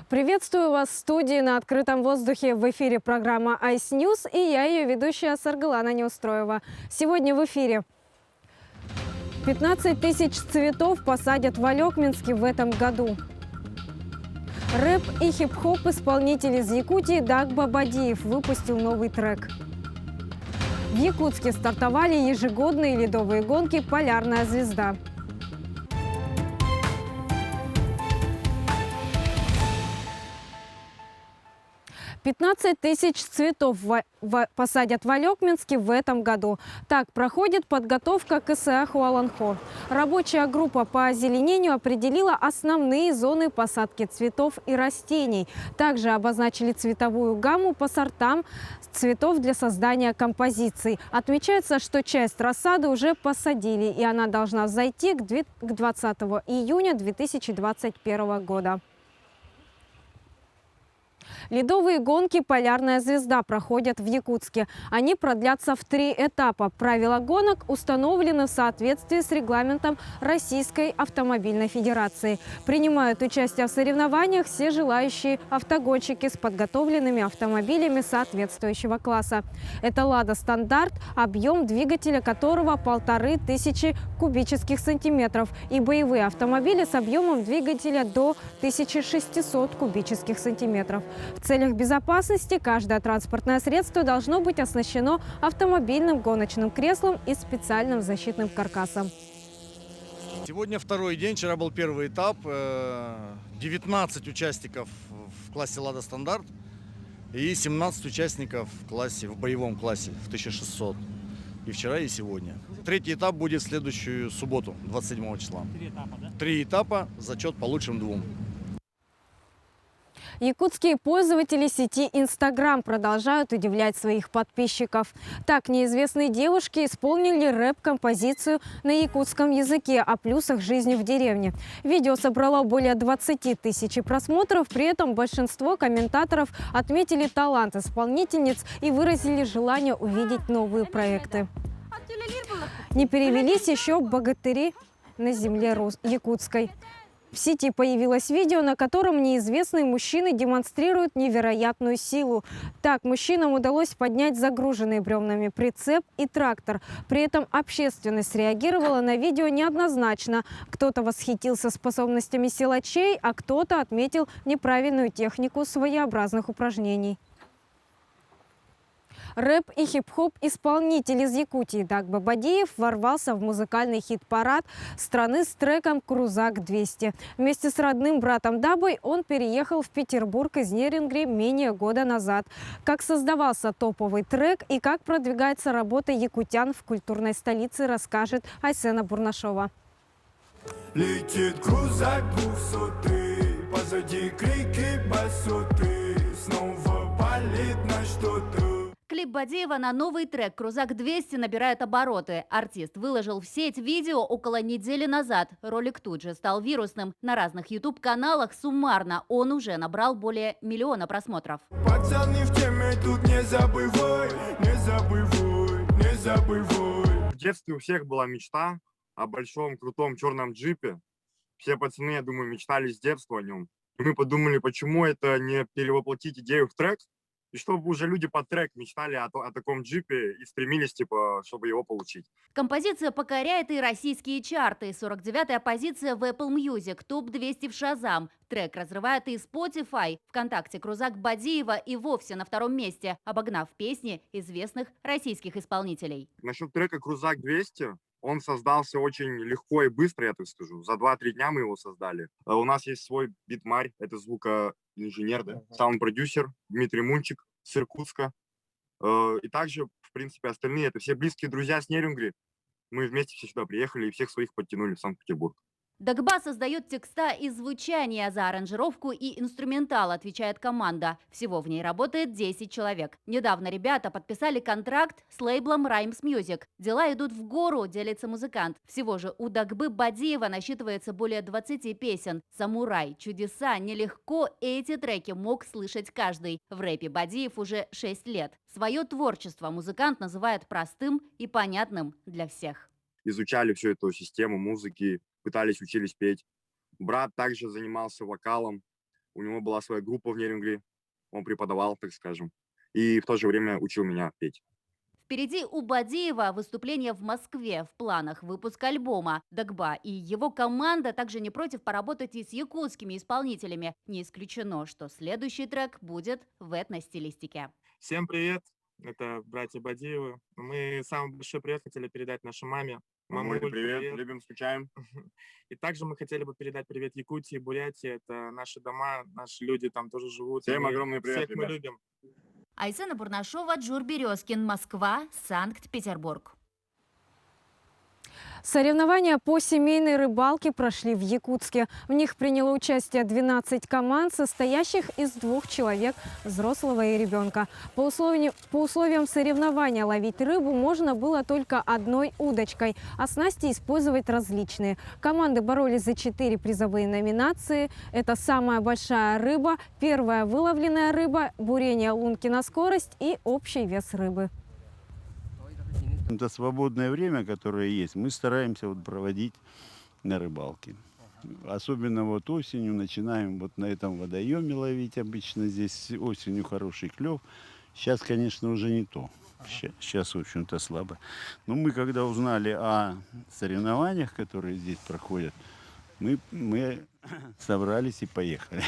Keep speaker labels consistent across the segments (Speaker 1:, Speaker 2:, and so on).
Speaker 1: Приветствую вас в студии на открытом воздухе. В эфире программа Ice News и я, ее ведущая Саргалана Неустроева. Сегодня в эфире 15 тысяч цветов посадят в Алекминске в этом году. Рэп и хип-хоп исполнитель из Якутии Даг Бабадиев выпустил новый трек. В Якутске стартовали ежегодные ледовые гонки «Полярная звезда». «15 тысяч цветов посадят в Алекминске в этом году. Так проходит подготовка к СА Хуаланхо. Рабочая группа по озеленению определила основные зоны посадки цветов и растений. Также обозначили цветовую гамму по сортам цветов для создания композиций. Отмечается, что часть рассады уже посадили, и она должна взойти к 20 июня 2021 года. Ледовые гонки «Полярная звезда» проходят в Якутске. Они продлятся в 3 этапа. Правила гонок установлены в соответствии с регламентом Российской автомобильной федерации. Принимают участие в соревнованиях все желающие автогонщики с подготовленными автомобилями соответствующего класса. Это «Лада Стандарт», объем двигателя которого 1500 кубических сантиметров, и боевые автомобили с объемом двигателя до 1600 кубических сантиметров. В целях безопасности каждое транспортное средство должно быть оснащено автомобильным гоночным креслом и специальным защитным каркасом.
Speaker 2: Сегодня второй день, вчера был первый этап. 19 участников в классе «Лада Стандарт» и 17 участников в боевом классе в 1600. И вчера, и сегодня. Третий этап будет в следующую субботу, 27 числа.
Speaker 3: 3 этапа, да?
Speaker 2: 3 этапа, зачет по лучшим 2.
Speaker 1: Якутские пользователи сети Instagram продолжают удивлять своих подписчиков. Так, неизвестные девушки исполнили рэп-композицию на якутском языке о плюсах жизни в деревне. Видео собрало более 20 тысяч просмотров, при этом большинство комментаторов отметили талант исполнительниц и выразили желание увидеть новые проекты. Не перевелись еще богатыри на земле якутской. В сети появилось видео, на котором неизвестные мужчины демонстрируют невероятную силу. Так, мужчинам удалось поднять загруженные бревнами прицеп и трактор. При этом общественность реагировала на видео неоднозначно. Кто-то восхитился способностями силачей, а кто-то отметил неправильную технику своеобразных упражнений. Рэп и хип-хоп исполнитель из Якутии Даг Бабадиев ворвался в музыкальный хит-парад страны с треком «Крузак-200». Вместе с родным братом Дабой он переехал в Петербург из Нерюнгри менее года назад. Как создавался топовый трек и как продвигается работа якутян в культурной столице, расскажет Айсена Бурнашова.
Speaker 4: Летит крузак 200, позади крики басоты, снова палит на что-то.
Speaker 5: Клип Бадиева на новый трек «Крузак-200» набирает обороты. Артист выложил в сеть видео около недели назад. Ролик тут же стал вирусным. На разных YouTube-каналах суммарно он уже набрал более 1 миллиона просмотров.
Speaker 4: Пацаны в теме, тут не забывай, не забывай, не забывай.
Speaker 6: В детстве у всех была мечта о большом крутом черном джипе. Все пацаны, я думаю, мечтали с детства о нем. И мы подумали, почему это не перевоплотить идею в трек, и чтобы уже люди под трек мечтали о таком джипе и стремились, чтобы его получить.
Speaker 5: Композиция покоряет и российские чарты. 49-я позиция в Apple Music, топ-200 в Shazam. Трек разрывает и Spotify. ВКонтакте Крузак Бадиева и вовсе на 2-м месте, обогнав песни известных российских исполнителей.
Speaker 6: Насчет трека «Крузак-200», он создался очень легко и быстро, я так скажу. За 2-3 дня мы его создали. У нас есть свой битмарь, это звукоинженер, да? Саунд-продюсер Дмитрий Мунчик с Иркутска. И также, в принципе, остальные, это все близкие друзья с Нерюнгри. Мы вместе все сюда приехали и всех своих подтянули в Санкт-Петербург.
Speaker 5: Дагба создает текста и звучание. За аранжировку и инструментал отвечает команда. Всего в ней работает 10 человек. Недавно ребята подписали контракт с лейблом Rhymes Music. Дела идут в гору, делится музыкант. Всего же у Дагбы Бадиева насчитывается более 20 песен. «Самурай», «Чудеса», «Нелегко» – эти треки мог слышать каждый. В рэпе Бадиев уже 6 лет. Свое творчество музыкант называет простым и понятным для всех.
Speaker 6: Изучали всю эту систему музыки, учились петь. Брат также занимался вокалом. у него была своя группа в Нерюнгри, он преподавал, так скажем, и в то же время учил меня петь.
Speaker 5: Впереди у Бадиева выступление в Москве. В планах выпуск альбома. Дагба и его команда также не против поработать и с якутскими исполнителями. Не исключено, что следующий трек будет в этностилистике.
Speaker 3: Всем привет, это братья Бадиевы. Мы самый большой привет хотели передать нашей маме.
Speaker 6: Мамуль,
Speaker 3: Мамуль,
Speaker 6: привет, любим, скучаем.
Speaker 3: И также мы хотели бы передать привет Якутии, Бурятии. Это наши дома, наши люди там тоже живут.
Speaker 6: Всем
Speaker 3: Мы
Speaker 6: огромный привет,
Speaker 3: Всех мы
Speaker 6: ребят.
Speaker 3: любим.
Speaker 5: Айсена Бурнашова, Джур Березкин, Москва, Санкт-Петербург.
Speaker 1: Соревнования по семейной рыбалке прошли в Якутске. В них приняло участие 12 команд, состоящих из 2 человек, взрослого и ребенка. По условиям соревнования ловить рыбу можно было только одной удочкой, а снасти использовать различные. Команды боролись за 4 призовые номинации. Это самая большая рыба, первая выловленная рыба, бурение лунки на скорость и общий вес рыбы.
Speaker 7: Это свободное время, которое есть, мы стараемся вот проводить на рыбалке. Особенно вот осенью начинаем вот на этом водоеме ловить обычно. Здесь осенью хороший клев. Сейчас, конечно, уже не то. Сейчас, в общем-то, слабо. Но мы, когда узнали о соревнованиях, которые здесь проходят, мы собрались и поехали.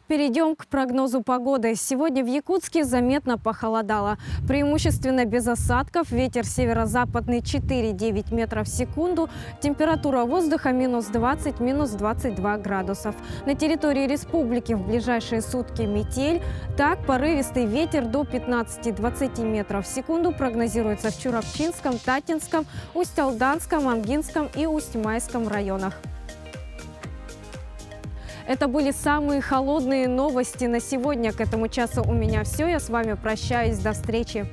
Speaker 1: Перейдем к прогнозу погоды. Сегодня в Якутске заметно похолодало. Преимущественно без осадков. Ветер северо-западный 4-9 метров в секунду. Температура воздуха минус 20, минус 22 градусов. На территории республики в ближайшие сутки метель. Так, порывистый ветер до 15-20 метров в секунду прогнозируется в Чурапчинском, Татинском, Усть-Алданском, Ангинском и Усть-Майском районах. Это были самые холодные новости на сегодня. К этому часу у меня все. Я с вами прощаюсь. До встречи.